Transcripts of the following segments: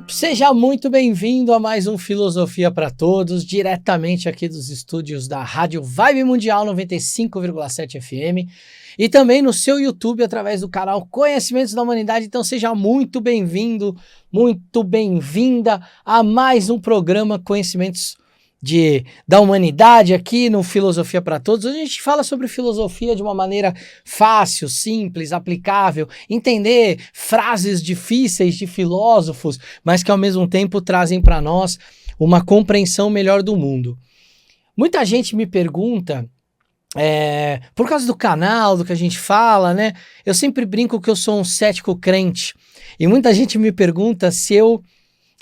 Seja muito bem-vindo a mais um Filosofia para Todos, diretamente aqui dos estúdios da Rádio Vibe Mundial 95,7 FM e também no seu YouTube através do canal Conhecimentos da Humanidade. Então seja muito bem-vindo, muito bem-vinda a mais um programa Conhecimentos da Humanidade aqui no Filosofia para Todos. Onde a gente fala sobre filosofia de uma maneira fácil, simples, aplicável, entender frases difíceis de filósofos, mas que ao mesmo tempo trazem para nós uma compreensão melhor do mundo. Muita gente me pergunta, por causa do canal, do que a gente fala, né? Eu sempre brinco que eu sou um cético crente, e muita gente me pergunta se eu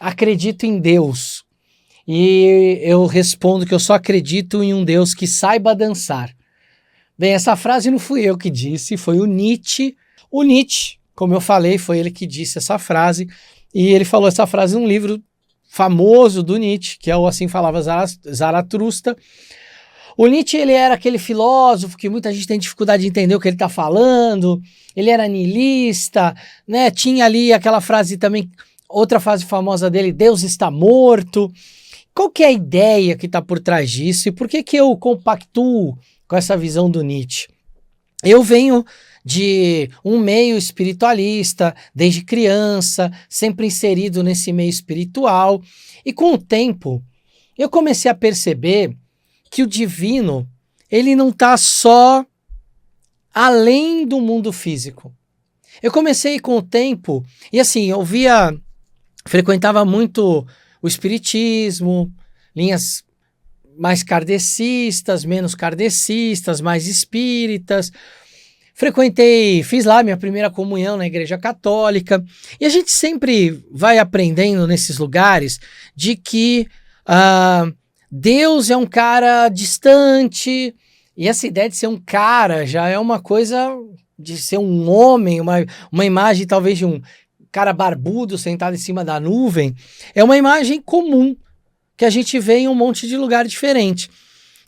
acredito em Deus. E eu respondo que eu só acredito em um Deus que saiba dançar. Bem, essa frase não fui eu que disse, foi o Nietzsche. O Nietzsche, como eu falei, foi ele que disse essa frase. E ele falou essa frase num livro famoso do Nietzsche, que é o Assim Falava Zaratustra. O Nietzsche, ele era aquele filósofo que muita gente tem dificuldade de entender o que ele está falando. Ele era niilista, né? Tinha ali aquela frase também, outra frase famosa dele, Deus está morto. Qual que é a ideia que está por trás disso e por que eu compactuo com essa visão do Nietzsche? Eu venho de um meio espiritualista, desde criança, sempre inserido nesse meio espiritual, e com o tempo eu comecei a perceber que o divino, ele não está só além do mundo físico. Eu comecei com o tempo, e assim, frequentava muito o espiritismo, linhas mais kardecistas, menos kardecistas, mais espíritas. Fiz lá minha primeira comunhão na Igreja Católica. E a gente sempre vai aprendendo nesses lugares de que Deus é um cara distante. E essa ideia de ser um cara já é uma coisa de ser um homem, uma imagem talvez de um cara barbudo sentado em cima da nuvem, é uma imagem comum que a gente vê em um monte de lugar diferente.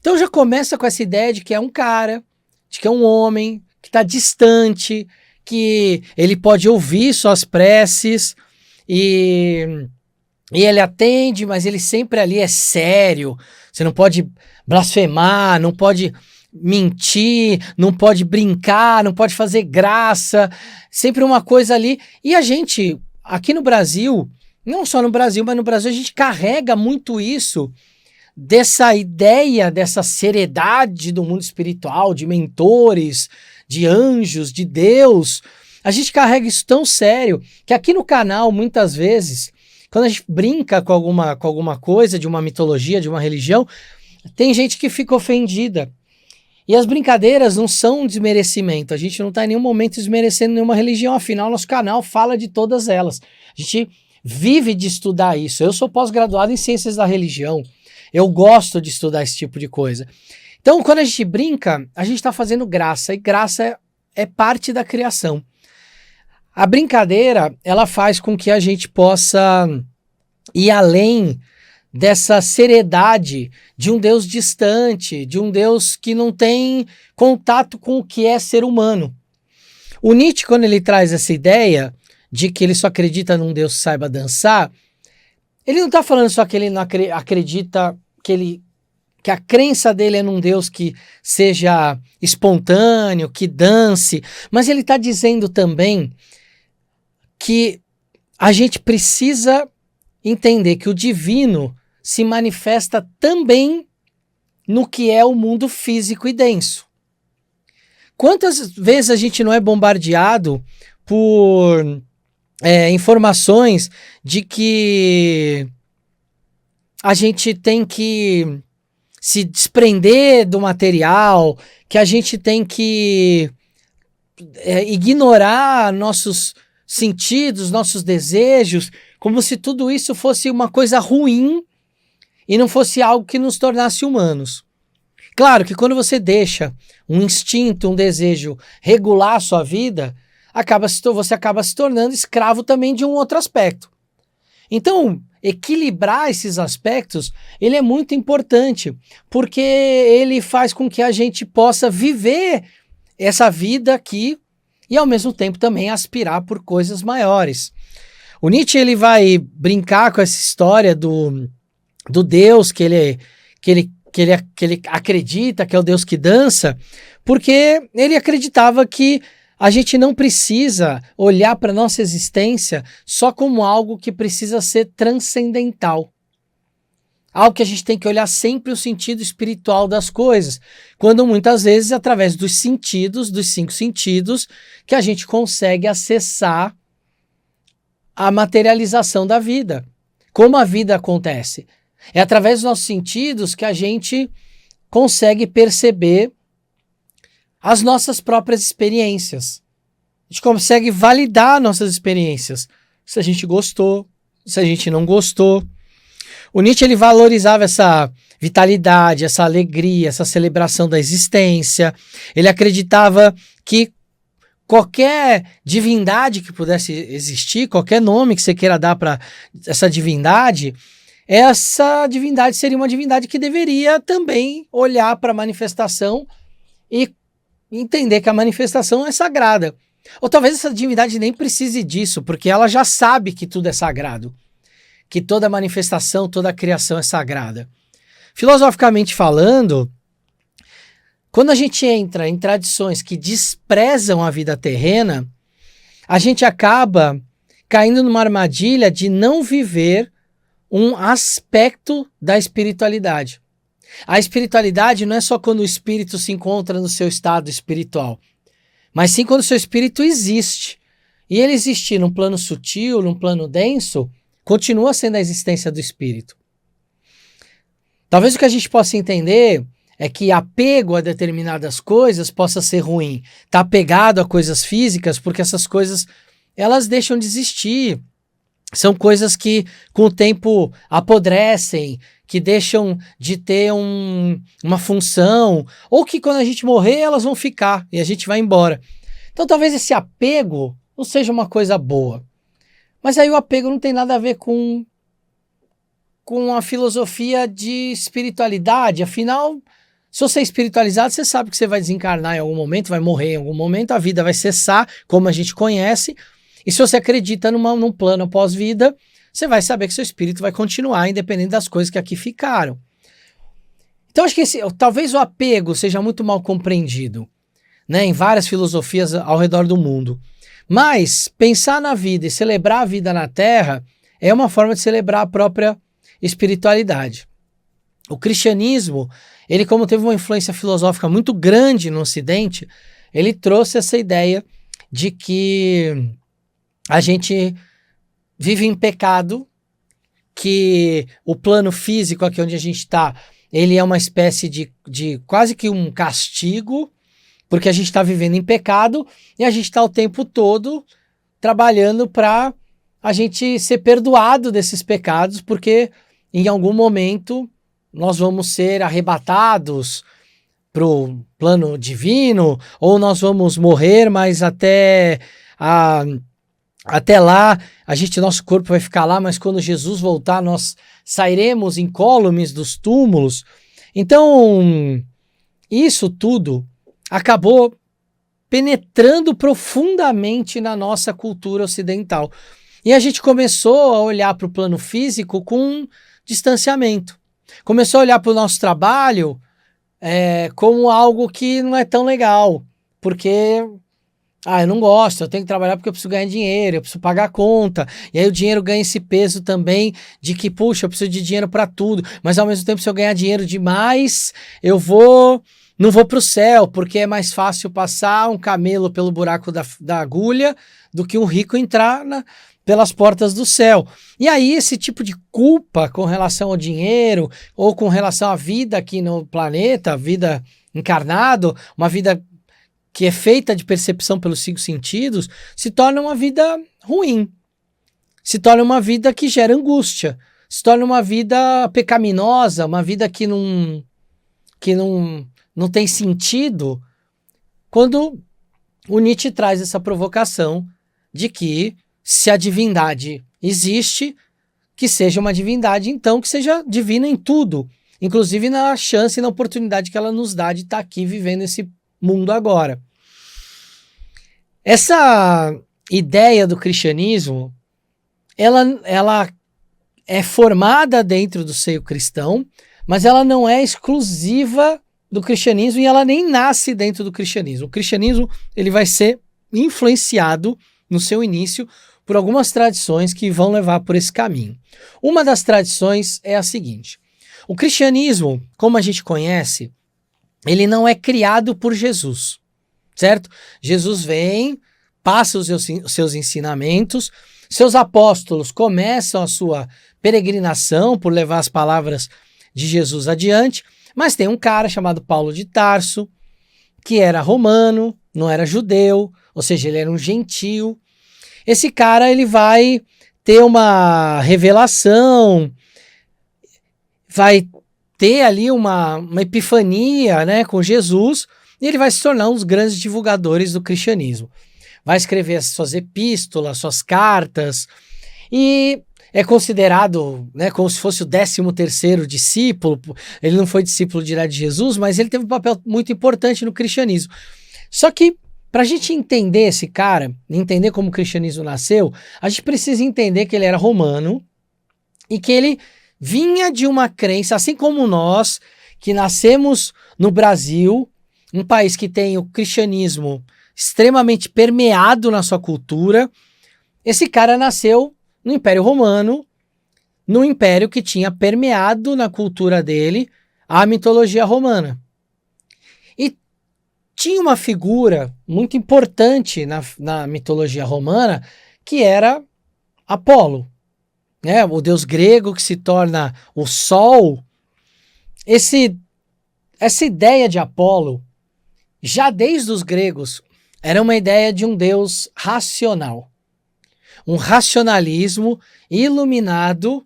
Então já começa com essa ideia de que é um cara, de que é um homem, que está distante, que ele pode ouvir suas preces e ele atende, mas ele sempre ali é sério. Você não pode blasfemar, não pode mentir, não pode brincar, não pode fazer graça, sempre uma coisa ali. E a gente, aqui no Brasil, não só no Brasil, mas no Brasil a gente carrega muito isso, dessa ideia, dessa seriedade do mundo espiritual, de mentores, de anjos, de Deus. A gente carrega isso tão sério, que aqui no canal, muitas vezes, quando a gente brinca com alguma coisa, de uma mitologia, de uma religião, tem gente que fica ofendida. E as brincadeiras não são um desmerecimento, a gente não está em nenhum momento desmerecendo nenhuma religião, afinal nosso canal fala de todas elas. A gente vive de estudar isso. Eu sou pós-graduado em Ciências da Religião, eu gosto de estudar esse tipo de coisa. Então quando a gente brinca, a gente está fazendo graça, e graça é parte da criação. A brincadeira, ela faz com que a gente possa ir além dessa seriedade de um Deus distante, de um Deus que não tem contato com o que é ser humano. O Nietzsche, quando ele traz essa ideia de que ele só acredita num Deus que saiba dançar, ele não está falando só que ele não acredita que a crença dele é num Deus que seja espontâneo, que dance, mas ele está dizendo também que a gente precisa entender que o divino se manifesta também no que é o mundo físico e denso. Quantas vezes a gente não é bombardeado por informações de que a gente tem que se desprender do material, que a gente tem que ignorar nossos sentidos, nossos desejos, como se tudo isso fosse uma coisa ruim e não fosse algo que nos tornasse humanos. Claro que quando você deixa um instinto, um desejo regular a sua vida, você acaba se tornando escravo também de um outro aspecto. Então, equilibrar esses aspectos, ele é muito importante, porque ele faz com que a gente possa viver essa vida aqui e ao mesmo tempo também aspirar por coisas maiores. O Nietzsche ele vai brincar com essa história do Deus que ele acredita que é o Deus que dança, porque ele acreditava que a gente não precisa olhar para a nossa existência só como algo que precisa ser transcendental. Algo que a gente tem que olhar sempre o sentido espiritual das coisas, quando muitas vezes através dos sentidos, dos 5 sentidos, que a gente consegue acessar a materialização da vida. Como a vida acontece? É através dos nossos sentidos que a gente consegue perceber as nossas próprias experiências. A gente consegue validar nossas experiências. Se a gente gostou, se a gente não gostou. O Nietzsche ele valorizava essa vitalidade, essa alegria, essa celebração da existência. Ele acreditava que qualquer divindade que pudesse existir, qualquer nome que você queira dar para essa divindade seria uma divindade que deveria também olhar para a manifestação e entender que a manifestação é sagrada. Ou talvez essa divindade nem precise disso, porque ela já sabe que tudo é sagrado, que toda manifestação, toda criação é sagrada. Filosoficamente falando, quando a gente entra em tradições que desprezam a vida terrena, a gente acaba caindo numa armadilha de não viver um aspecto da espiritualidade. A espiritualidade não é só quando o espírito se encontra no seu estado espiritual, mas sim quando o seu espírito existe. E ele existir num plano sutil, num plano denso, continua sendo a existência do espírito. Talvez o que a gente possa entender é que apego a determinadas coisas possa ser ruim. Tá apegado a coisas físicas porque essas coisas, elas deixam de existir. São coisas que com o tempo apodrecem, que deixam de ter uma função, ou que quando a gente morrer elas vão ficar e a gente vai embora. Então talvez esse apego não seja uma coisa boa. Mas aí o apego não tem nada a ver com a filosofia de espiritualidade. Afinal, se você é espiritualizado, você sabe que você vai desencarnar em algum momento, vai morrer em algum momento, a vida vai cessar, como a gente conhece. E se você acredita num plano pós-vida, você vai saber que seu espírito vai continuar, independente das coisas que aqui ficaram. Então, acho que talvez o apego seja muito mal compreendido, né, em várias filosofias ao redor do mundo. Mas pensar na vida e celebrar a vida na Terra é uma forma de celebrar a própria espiritualidade. O cristianismo, ele como teve uma influência filosófica muito grande no Ocidente, ele trouxe essa ideia de que a gente vive em pecado, que o plano físico aqui onde a gente está, ele é uma espécie de quase que um castigo, porque a gente está vivendo em pecado e a gente está o tempo todo trabalhando para a gente ser perdoado desses pecados, porque em algum momento nós vamos ser arrebatados para o plano divino, ou nós vamos morrer, mas até lá, nosso corpo vai ficar lá, mas quando Jesus voltar, nós sairemos incólumes dos túmulos. Então, isso tudo acabou penetrando profundamente na nossa cultura ocidental. E a gente começou a olhar para o plano físico com distanciamento. Começou a olhar para o nosso trabalho como algo que não é tão legal, porque eu não gosto, eu tenho que trabalhar porque eu preciso ganhar dinheiro, eu preciso pagar a conta, e aí o dinheiro ganha esse peso também de que, puxa, eu preciso de dinheiro para tudo, mas ao mesmo tempo se eu ganhar dinheiro demais, não vou para o céu, porque é mais fácil passar um camelo pelo buraco da agulha do que um rico entrar pelas portas do céu. E aí esse tipo de culpa com relação ao dinheiro ou com relação à vida aqui no planeta, a vida encarnado, uma vida que é feita de percepção pelos 5 sentidos, se torna uma vida ruim, se torna uma vida que gera angústia, se torna uma vida pecaminosa, uma vida que não tem sentido, quando o Nietzsche traz essa provocação de que se a divindade existe, que seja uma divindade, então, que seja divina em tudo, inclusive na chance e na oportunidade que ela nos dá de estar aqui vivendo esse mundo agora. Essa ideia do cristianismo, ela é formada dentro do seio cristão, mas ela não é exclusiva do cristianismo e ela nem nasce dentro do cristianismo. O cristianismo ele vai ser influenciado no seu início por algumas tradições que vão levar por esse caminho. Uma das tradições é a seguinte: o cristianismo, como a gente conhece, ele não é criado por Jesus, certo? Jesus vem, passa os seus ensinamentos, seus apóstolos começam a sua peregrinação por levar as palavras de Jesus adiante, mas tem um cara chamado Paulo de Tarso, que era romano, não era judeu, ou seja, ele era um gentio. Esse cara ele vai ter uma revelação, vai ter ali uma epifania, né, com Jesus, e ele vai se tornar um dos grandes divulgadores do cristianismo. Vai escrever as suas epístolas, suas cartas, e é considerado, né, como se fosse o 13º discípulo. Ele não foi discípulo direto de Jesus, mas ele teve um papel muito importante no cristianismo. Só que, para a gente entender esse cara, entender como o cristianismo nasceu, a gente precisa entender que ele era romano e que ele vinha de uma crença, assim como nós, que nascemos no Brasil, um país que tem o cristianismo extremamente permeado na sua cultura. Esse cara nasceu no Império Romano, no império que tinha permeado na cultura dele a mitologia romana. E tinha uma figura muito importante na mitologia romana, que era Apolo, né? O deus grego que se torna o Sol. Essa ideia de Apolo, já desde os gregos, era uma ideia de um deus racional. Um racionalismo iluminado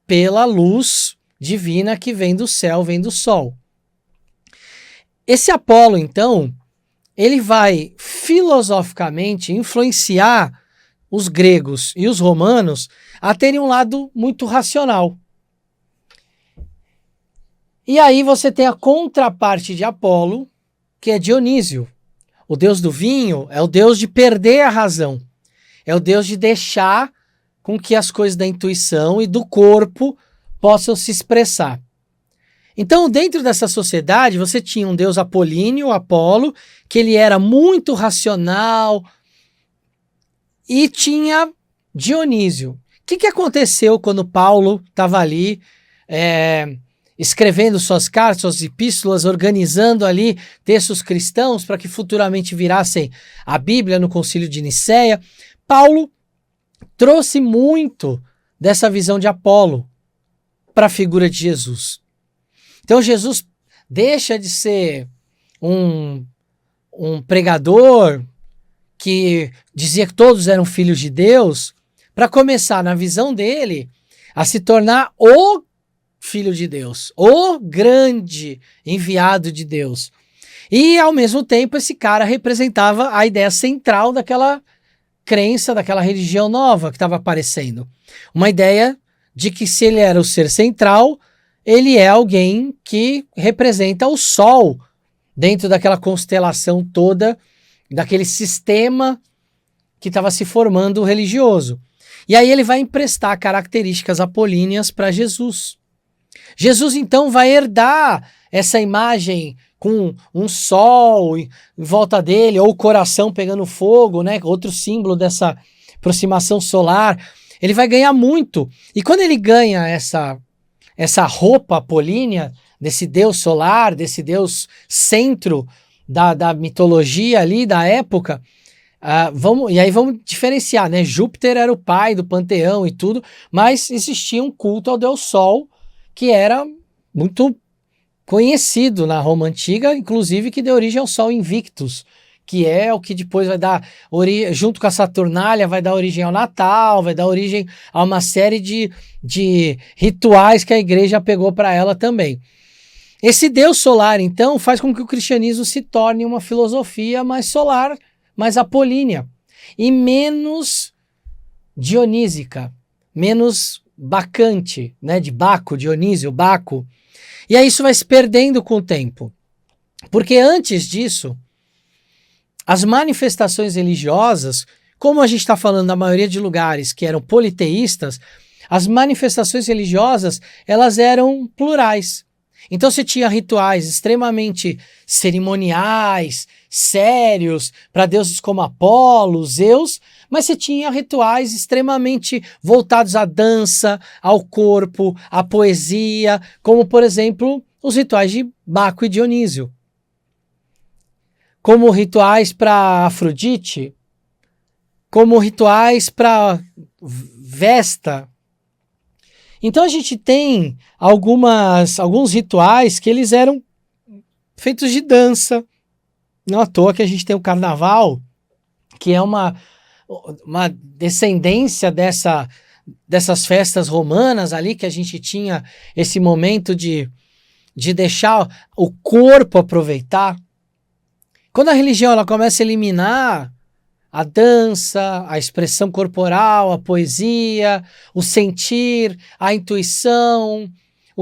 pela luz divina que vem do céu, vem do sol. Esse Apolo, então, ele vai filosoficamente influenciar os gregos e os romanos a terem um lado muito racional. E aí você tem a contraparte de Apolo, que é Dionísio. O deus do vinho é o deus de perder a razão. É o Deus de deixar com que as coisas da intuição e do corpo possam se expressar. Então, dentro dessa sociedade, você tinha um deus apolíneo, Apolo, que ele era muito racional, e tinha Dionísio. O que aconteceu quando Paulo estava ali escrevendo suas cartas, suas epístolas, organizando ali textos cristãos para que futuramente virassem a Bíblia no Concílio de Nicéia? Paulo trouxe muito dessa visão de Apolo para a figura de Jesus. Então Jesus deixa de ser um pregador que dizia que todos eram filhos de Deus, para começar, na visão dele, a se tornar o Filho de Deus, o grande enviado de Deus. E, ao mesmo tempo, esse cara representava a ideia central daquela crença, daquela religião nova que estava aparecendo. Uma ideia de que, se ele era o ser central, ele é alguém que representa o Sol dentro daquela constelação toda, daquele sistema que estava se formando religioso. E aí ele vai emprestar características apolíneas para Jesus. Jesus, então, vai herdar essa imagem com um sol em volta dele, ou o coração pegando fogo, né? Outro símbolo dessa aproximação solar. Ele vai ganhar muito. E quando ele ganha essa roupa apolínea, desse deus solar, desse deus centro da mitologia ali da época, e aí vamos diferenciar, né? Júpiter era o pai do panteão e tudo, mas existia um culto ao deus Sol, que era muito conhecido na Roma Antiga, inclusive que deu origem ao Sol Invictus, que é o que depois vai dar origem, junto com a Saturnália, vai dar origem ao Natal, vai dar origem a uma série de rituais que a igreja pegou para ela também. Esse Deus solar, então, faz com que o cristianismo se torne uma filosofia mais solar, mais apolínea, e menos dionísica, menos bacante, né, de Baco, Dionísio, Baco. E aí isso vai se perdendo com o tempo. Porque antes disso, as manifestações religiosas como a gente está falando da maioria de lugares que eram politeístas, as manifestações religiosas, elas eram plurais. Então você tinha rituais extremamente cerimoniais, sérios, para deuses como Apolo, Zeus, mas você tinha rituais extremamente voltados à dança, ao corpo, à poesia, como por exemplo os rituais de Baco e Dionísio. Como rituais para Afrodite, como rituais para Vesta. Então a gente tem alguns rituais que eles eram feitos de dança. Não à toa que a gente tem o carnaval, que é uma descendência dessas festas romanas ali, que a gente tinha esse momento de deixar o corpo aproveitar. Quando a religião ela começa a eliminar a dança, a expressão corporal, a poesia, o sentir, a intuição,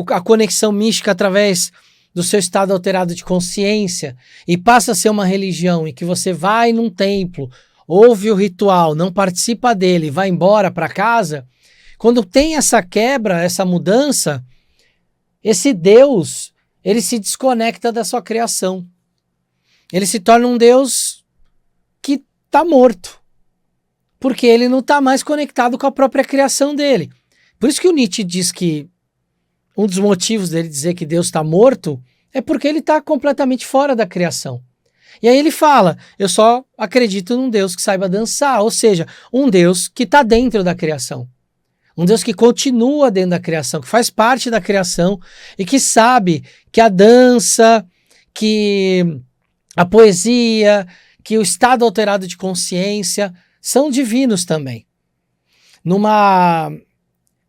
a conexão mística através do seu estado alterado de consciência, e passa a ser uma religião em que você vai num templo, ouve o ritual, não participa dele, vai embora para casa. Quando tem essa quebra, essa mudança, esse Deus, ele se desconecta da sua criação. Ele se torna um Deus que está morto, porque ele não está mais conectado com a própria criação dele. Por isso que o Nietzsche diz que um dos motivos dele dizer que Deus está morto é porque ele está completamente fora da criação. E aí ele fala, eu só acredito num Deus que saiba dançar, ou seja, um Deus que está dentro da criação. Um Deus que continua dentro da criação, que faz parte da criação e que sabe que a dança, que a poesia, que o estado alterado de consciência são divinos também. Numa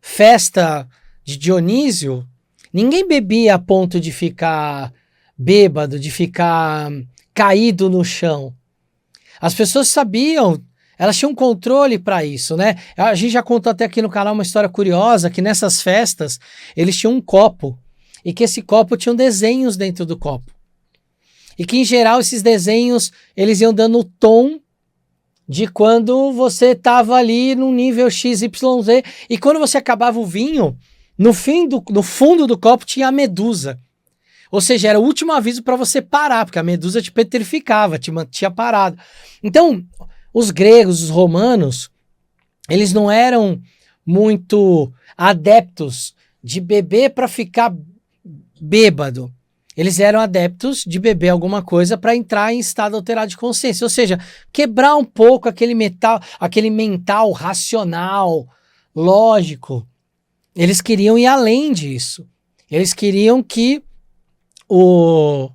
festa de Dionísio, ninguém bebia a ponto de ficar bêbado, de ficar caído no chão. As pessoas sabiam, elas tinham controle para isso, né? A gente já contou até aqui no canal uma história curiosa, que nessas festas eles tinham um copo, e que esse copo tinha desenhos dentro do copo. E que, em geral, esses desenhos, eles iam dando o tom de quando você estava ali no nível XYZ. E quando você acabava o vinho, no fundo do copo tinha a medusa. Ou seja, era o último aviso para você parar, porque a medusa te petrificava, te mantinha parado. Então, os gregos, os romanos, eles não eram muito adeptos de beber para ficar bêbado. Eles eram adeptos de beber alguma coisa para entrar em estado alterado de consciência, ou seja, quebrar um pouco aquele mental racional, lógico. Eles queriam ir além disso. Eles queriam que o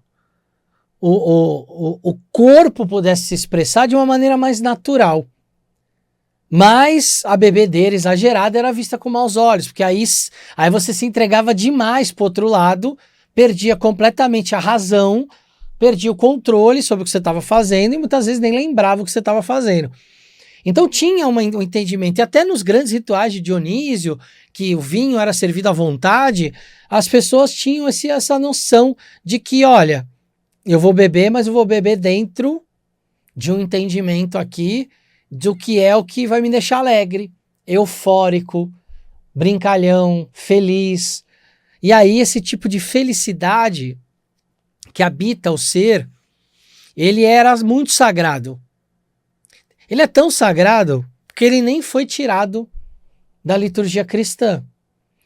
corpo pudesse se expressar de uma maneira mais natural. Mas a bebedeira exagerada era vista com maus olhos, porque aí você se entregava demais para o outro lado, perdia completamente a razão, perdia o controle sobre o que você estava fazendo e muitas vezes nem lembrava o que você estava fazendo. Então tinha um entendimento, e até nos grandes rituais de Dionísio, que o vinho era servido à vontade, as pessoas tinham essa noção de que, olha, eu vou beber, mas eu vou beber dentro de um entendimento aqui do que é o que vai me deixar alegre, eufórico, brincalhão, feliz. E aí esse tipo de felicidade que habita o ser, ele era muito sagrado. Ele é tão sagrado que ele nem foi tirado da liturgia cristã.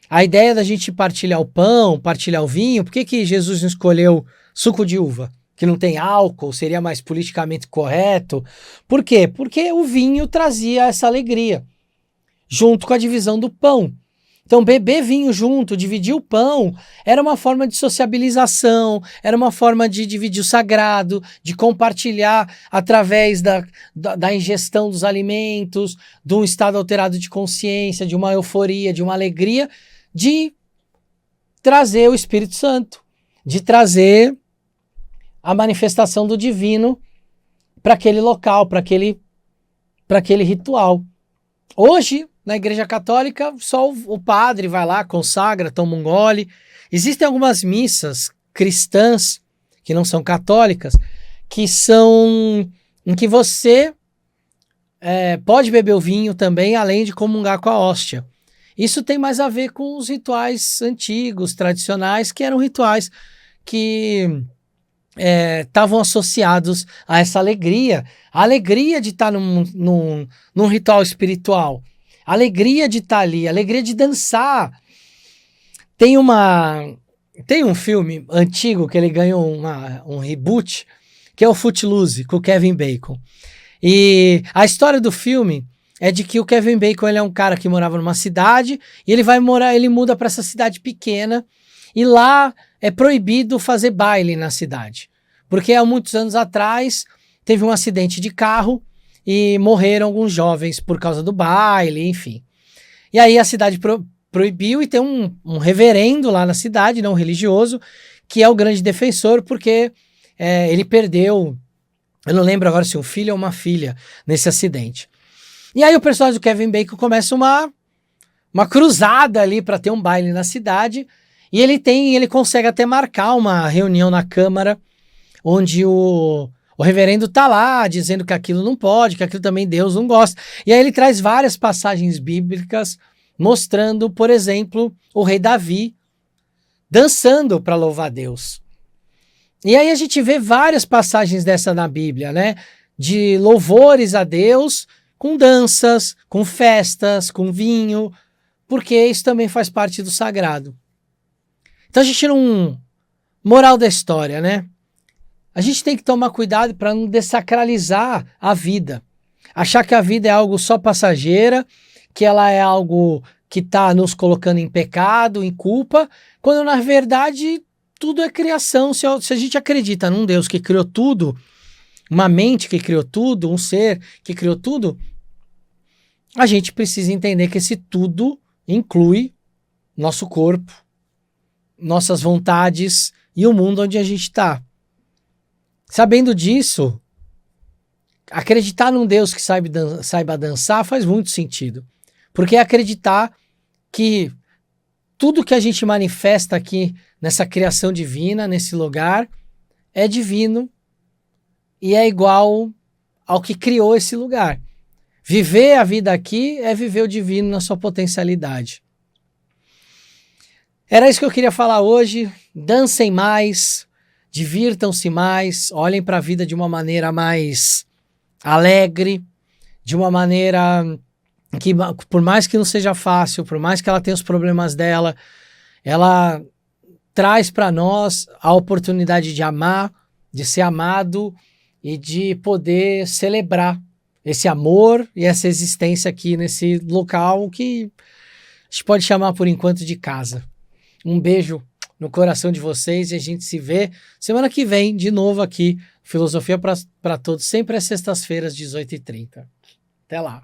A ideia da gente partilhar o pão, partilhar o vinho, por que Jesus não escolheu suco de uva? Que não tem álcool, seria mais politicamente correto. Por quê? Porque o vinho trazia essa alegria, junto com a divisão do pão. Então, beber vinho junto, dividir o pão, era uma forma de sociabilização, era uma forma de dividir o sagrado, de compartilhar através da ingestão dos alimentos, de um estado alterado de consciência, de uma euforia, de uma alegria, de trazer o Espírito Santo, de trazer a manifestação do divino para aquele local, para aquele ritual. Hoje, na Igreja Católica, só o padre vai lá, consagra, toma um gole. Existem algumas missas cristãs, que não são católicas, que são em que você pode beber o vinho também, além de comungar com a hóstia. Isso tem mais a ver com os rituais antigos, tradicionais, que eram rituais que estavam associados a essa alegria, a alegria de estar num ritual espiritual, a alegria de estar ali, a alegria de dançar. Tem um filme antigo que ele ganhou um reboot, que é o Footloose, com o Kevin Bacon. E a história do filme é de que o Kevin Bacon, ele é um cara que morava numa cidade e ele muda para essa cidade pequena e lá é proibido fazer baile na cidade. Porque há muitos anos atrás teve um acidente de carro e morreram alguns jovens por causa do baile, enfim. E aí a cidade proibiu e tem um reverendo lá na cidade, não religioso, que é o grande defensor porque ele perdeu, eu não lembro agora se um filho ou uma filha nesse acidente. E aí o personagem do Kevin Bacon começa uma cruzada ali para ter um baile na cidade e ele consegue até marcar uma reunião na Câmara onde o reverendo tá lá dizendo que aquilo não pode, que aquilo também Deus não gosta. E aí ele traz várias passagens bíblicas mostrando, por exemplo, o rei Davi dançando para louvar a Deus. E aí a gente vê várias passagens dessa na Bíblia, né? De louvores a Deus com danças, com festas, com vinho, porque isso também faz parte do sagrado. Então a gente não... Moral da história, né? A gente tem que tomar cuidado para não dessacralizar a vida. Achar que a vida é algo só passageira, que ela é algo que está nos colocando em pecado, em culpa, quando na verdade tudo é criação. Se a gente acredita num Deus que criou tudo, uma mente que criou tudo, um ser que criou tudo, a gente precisa entender que esse tudo inclui nosso corpo, nossas vontades e o mundo onde a gente está. Sabendo disso, acreditar num Deus que saiba dançar faz muito sentido. Porque é acreditar que tudo que a gente manifesta aqui nessa criação divina, nesse lugar, é divino e é igual ao que criou esse lugar. Viver a vida aqui é viver o divino na sua potencialidade. Era isso que eu queria falar hoje. Dancem mais, divirtam-se mais, olhem para a vida de uma maneira mais alegre, de uma maneira que, por mais que não seja fácil, por mais que ela tenha os problemas dela, ela traz para nós a oportunidade de amar, de ser amado e de poder celebrar esse amor e essa existência aqui nesse local que a gente pode chamar por enquanto de casa. Um beijo no coração de vocês e a gente se vê semana que vem de novo aqui, Filosofia para Todos, sempre às sextas-feiras, 18h30. Até lá.